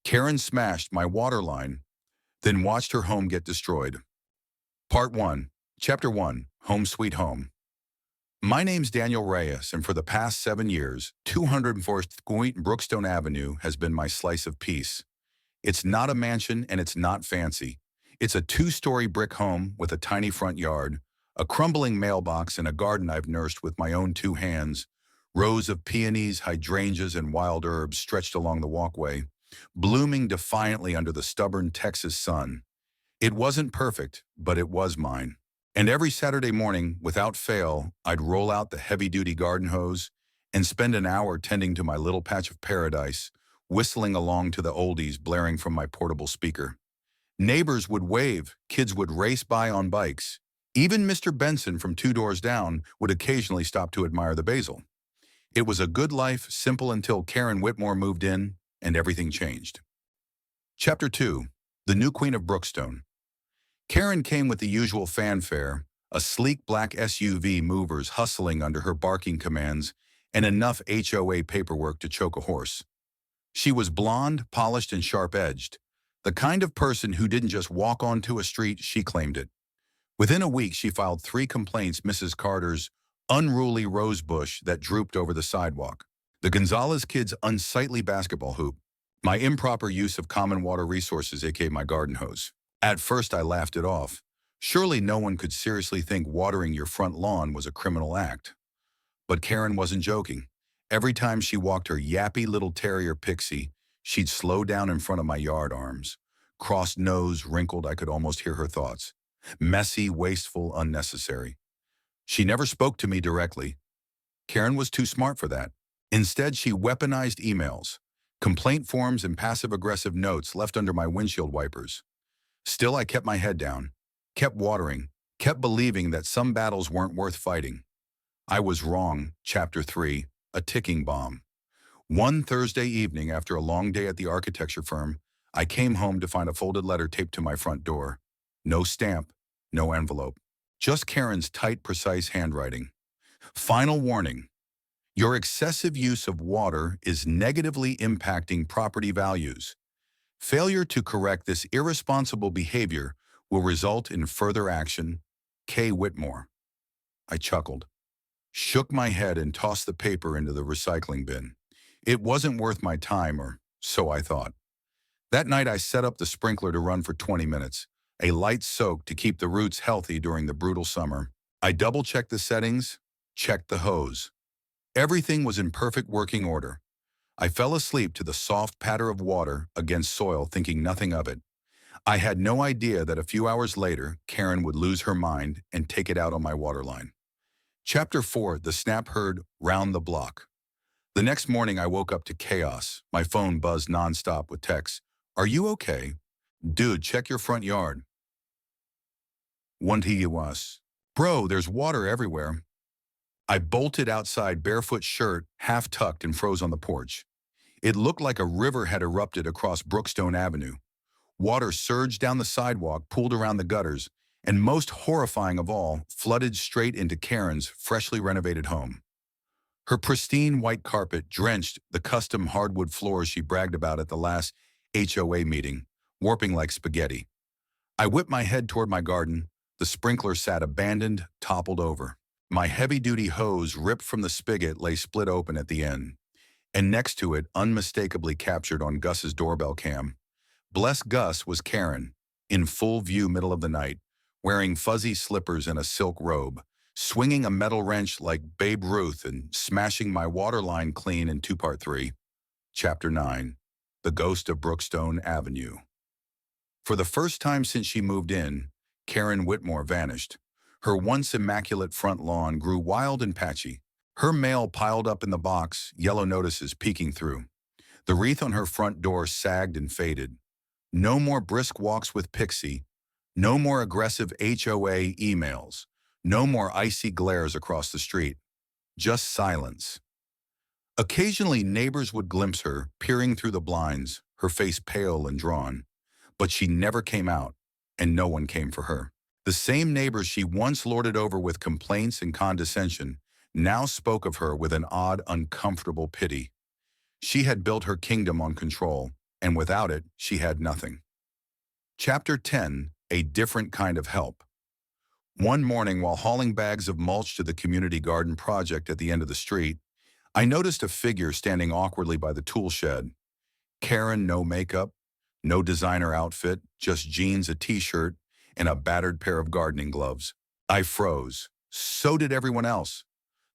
Karen smashed my water line, then watched her home get destroyed. Part 1, Chapter 1, Home Sweet Home. My name's Daniel Reyes, and for the past 7 years, 204 Brookstone Avenue has been my slice of peace. It's not a mansion and it's not fancy. It's a 2-story brick home with a tiny front yard, a crumbling mailbox, and a garden I've nursed with my own 2 hands. Rows of peonies, hydrangeas, and wild herbs stretched along the walkway, blooming defiantly under the stubborn Texas sun. It wasn't perfect, but it was mine. And every Saturday morning, without fail, I'd roll out the heavy-duty garden hose and spend an hour tending to my little patch of paradise, whistling along to the oldies blaring from my portable speaker. Neighbors would wave, kids would race by on bikes. Even Mr. Benson from 2 doors down would occasionally stop to admire the basil. It was a good life, simple until Karen Whitmore moved in, and everything changed. Chapter 2, The New Queen of Brookstone. Karen came with the usual fanfare, a sleek black SUV movers hustling under her barking commands, and enough HOA paperwork to choke a horse. She was blonde, polished, and sharp-edged, the kind of person who didn't just walk onto a street, she claimed it. Within a week, she filed 3 complaints Mrs. Carter's unruly rose bush that drooped over the sidewalk, the Gonzalez kids' unsightly basketball hoop, my improper use of common water resources, aka my garden hose. At first, I laughed it off. Surely no one could seriously think watering your front lawn was a criminal act. But Karen wasn't joking. Every time she walked her yappy little terrier Pixie, she'd slow down in front of my yard arms. Crossed nose, wrinkled, I could almost hear her thoughts. Messy, wasteful, unnecessary. She never spoke to me directly. Karen was too smart for that. Instead, she weaponized emails, complaint forms, and passive-aggressive notes left under my windshield wipers. Still, I kept my head down, kept watering, kept believing that some battles weren't worth fighting. I was wrong. Chapter 3, A Ticking Bomb. One Thursday evening, after a long day at the architecture firm, I came home to find a folded letter taped to my front door. No stamp, no envelope. Just Karen's tight, precise handwriting. Final warning. Your excessive use of water is negatively impacting property values. Failure to correct this irresponsible behavior will result in further action. K. Whitmore. I chuckled, shook my head, and tossed the paper into the recycling bin. It wasn't worth my time, or so I thought. That night, I set up the sprinkler to run for 20 minutes, a light soak to keep the roots healthy during the brutal summer. I double-checked the settings, checked the hose. Everything was in perfect working order. I fell asleep to the soft patter of water against soil, thinking nothing of it. I had no idea that a few hours later, Karen would lose her mind and take it out on my waterline. Chapter 4, The Snap Heard Round the Block. The next morning, I woke up to chaos. My phone buzzed nonstop with texts. Are you okay? Dude, check your front yard. One to you us. Bro, there's water everywhere. I bolted outside, barefoot shirt, half tucked, and froze on the porch. It looked like a river had erupted across Brookstone Avenue. Water surged down the sidewalk, pooled around the gutters, and most horrifying of all, flooded straight into Karen's freshly renovated home. Her pristine white carpet drenched the custom hardwood floors she bragged about at the last HOA meeting, warping like spaghetti. I whipped my head toward my garden. The sprinkler sat abandoned, toppled over. My heavy-duty hose ripped from the spigot lay split open at the end, and next to it, unmistakably captured on Gus's doorbell cam. Bless Gus was Karen, in full view middle of the night, wearing fuzzy slippers and a silk robe, swinging a metal wrench like Babe Ruth and smashing my water line clean in Part 3. Chapter 9, The Ghost of Brookstone Avenue. For the first time since she moved in, Karen Whitmore vanished. Her once immaculate front lawn grew wild and patchy. Her mail piled up in the box, yellow notices peeking through. The wreath on her front door sagged and faded. No more brisk walks with Pixie. No more aggressive HOA emails. No more icy glares across the street. Just silence. Occasionally, neighbors would glimpse her, peering through the blinds, her face pale and drawn. But she never came out, and no one came for her. The same neighbors she once lorded over with complaints and condescension now spoke of her with an odd, uncomfortable pity. She had built her kingdom on control, and without it, she had nothing. Chapter 10, A Different Kind of Help. One morning while hauling bags of mulch to the community garden project at the end of the street, I noticed a figure standing awkwardly by the tool shed. Karen, no makeup, no designer outfit, just jeans, a t-shirt, and a battered pair of gardening gloves. I froze. So did everyone else.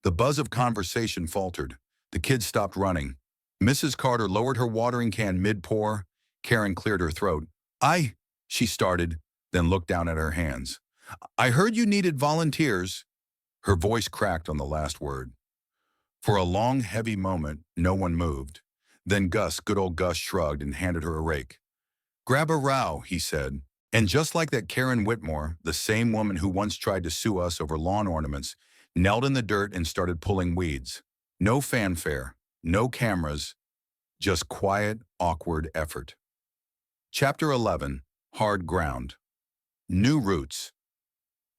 The buzz of conversation faltered. The kids stopped running. Mrs. Carter lowered her watering can mid-pour. Karen cleared her throat. She started, then looked down at her hands. I heard you needed volunteers. Her voice cracked on the last word. For a long, heavy moment, no one moved. Then good old Gus shrugged and handed her a rake. Grab a row, he said. And just like that, Karen Whitmore, the same woman who once tried to sue us over lawn ornaments, knelt in the dirt and started pulling weeds. No fanfare, no cameras, just quiet, awkward effort. Chapter 11, Hard Ground. New Roots.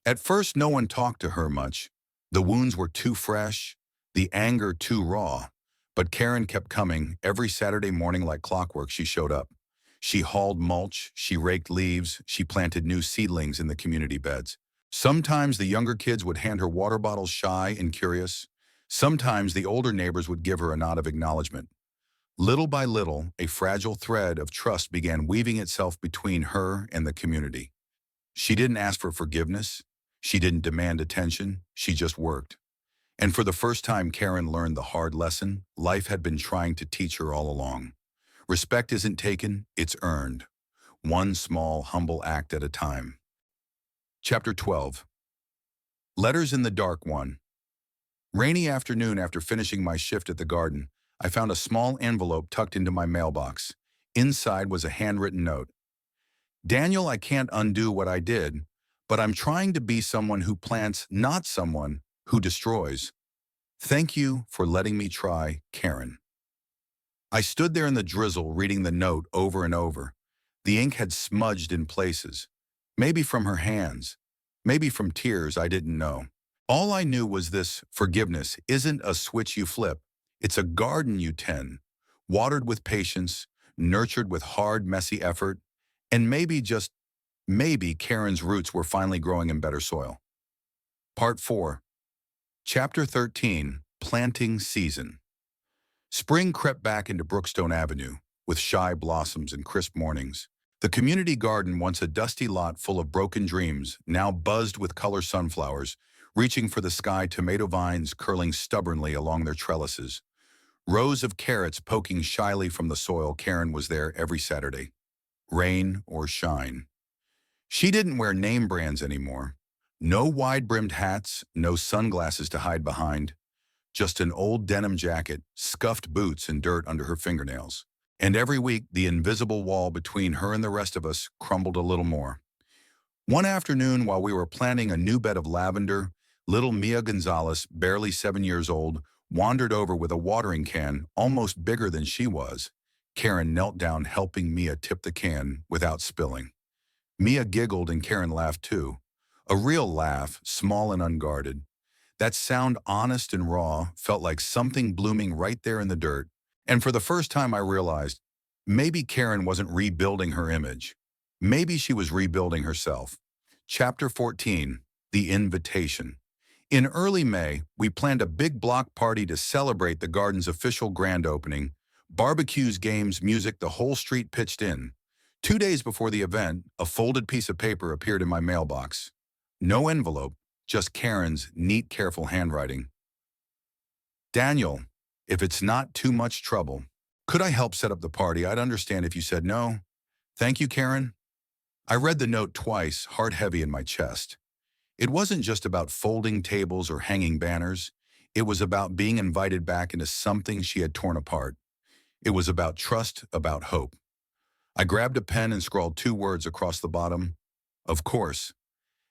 At first, no one talked to her much. The wounds were too fresh, the anger too raw. But Karen kept coming. Every Saturday morning like clockwork, she showed up. She hauled mulch, she raked leaves, she planted new seedlings in the community beds. Sometimes the younger kids would hand her water bottles shy and curious. Sometimes the older neighbors would give her a nod of acknowledgement. Little by little, a fragile thread of trust began weaving itself between her and the community. She didn't ask for forgiveness. She didn't demand attention. She just worked. And for the first time, Karen learned the hard lesson life had been trying to teach her all along. Respect isn't taken, it's earned. One small, humble act at a time. Chapter 12. Letters in the Dark 1. Rainy afternoon after finishing my shift at the garden, I found a small envelope tucked into my mailbox. Inside was a handwritten note. Daniel, I can't undo what I did, but I'm trying to be someone who plants, not someone who destroys. Thank you for letting me try, Karen. I stood there in the drizzle reading the note over and over. The ink had smudged in places. Maybe from her hands. Maybe from tears I didn't know. All I knew was this: forgiveness isn't a switch you flip. It's a garden you tend, watered with patience, nurtured with hard, messy effort, and maybe, just maybe, Karen's roots were finally growing in better soil. Part 4. Chapter 13, Planting Season. Spring crept back into Brookstone Avenue, with shy blossoms and crisp mornings. The community garden, once a dusty lot full of broken dreams, now buzzed with color sunflowers, reaching for the sky, tomato vines curling stubbornly along their trellises. Rows of carrots poking shyly from the soil. Karen was there every Saturday. Rain or shine. She didn't wear name brands anymore. No wide-brimmed hats, no sunglasses to hide behind. Just an old denim jacket, scuffed boots, and dirt under her fingernails. And every week, the invisible wall between her and the rest of us crumbled a little more. One afternoon, while we were planting a new bed of lavender, little Mia Gonzalez, barely 7 years old, wandered over with a watering can almost bigger than she was. Karen knelt down, helping Mia tip the can without spilling. Mia giggled and Karen laughed too. A real laugh, small and unguarded. That sound, honest and raw, felt like something blooming right there in the dirt. And for the first time I realized, maybe Karen wasn't rebuilding her image. Maybe she was rebuilding herself. Chapter 14, The Invitation. In early May, we planned a big block party to celebrate the garden's official grand opening. Barbecues, games, music, the whole street pitched in. 2 days before the event, a folded piece of paper appeared in my mailbox. No envelope, just Karen's neat, careful handwriting. Daniel, if it's not too much trouble, could I help set up the party? I'd understand if you said no. Thank you, Karen. I read the note twice, heart heavy in my chest. It wasn't just about folding tables or hanging banners. It was about being invited back into something she had torn apart. It was about trust, about hope. I grabbed a pen and scrawled 2 words across the bottom: of course.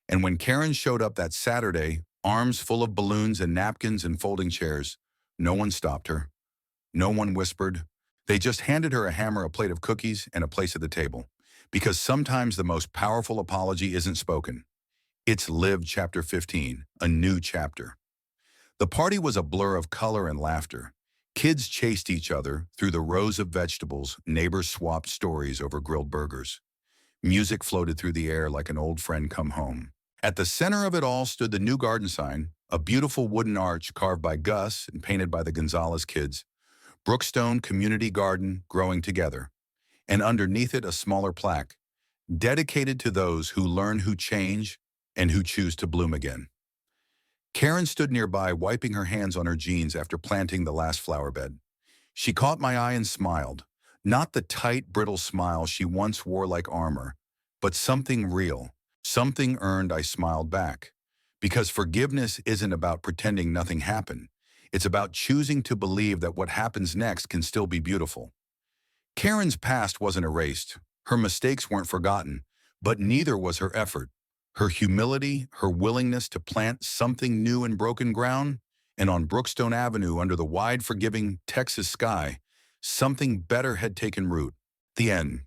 And when Karen showed up that Saturday, arms full of balloons and napkins and folding chairs, no one stopped her. No one whispered. They just handed her a hammer, a plate of cookies, and a place at the table. Because sometimes the most powerful apology isn't spoken. It's lived. Chapter 15, a new chapter. The party was a blur of color and laughter. Kids chased each other through the rows of vegetables, neighbors swapped stories over grilled burgers. Music floated through the air like an old friend come home. At the center of it all stood the new garden sign, a beautiful wooden arch carved by Gus and painted by the Gonzalez kids. Brookstone Community Garden growing together. And underneath it a smaller plaque, dedicated to those who learn, who change, and who choose to bloom again. Karen stood nearby, wiping her hands on her jeans after planting the last flower bed. She caught my eye and smiled, not the tight, brittle smile she once wore like armor, but something real, something earned. I smiled back. Because forgiveness isn't about pretending nothing happened. It's about choosing to believe that what happens next can still be beautiful. Karen's past wasn't erased. Her mistakes weren't forgotten, but neither was her effort. Her humility, her willingness to plant something new in broken ground, and on Brookstone Avenue under the wide, forgiving Texas sky, something better had taken root. The end.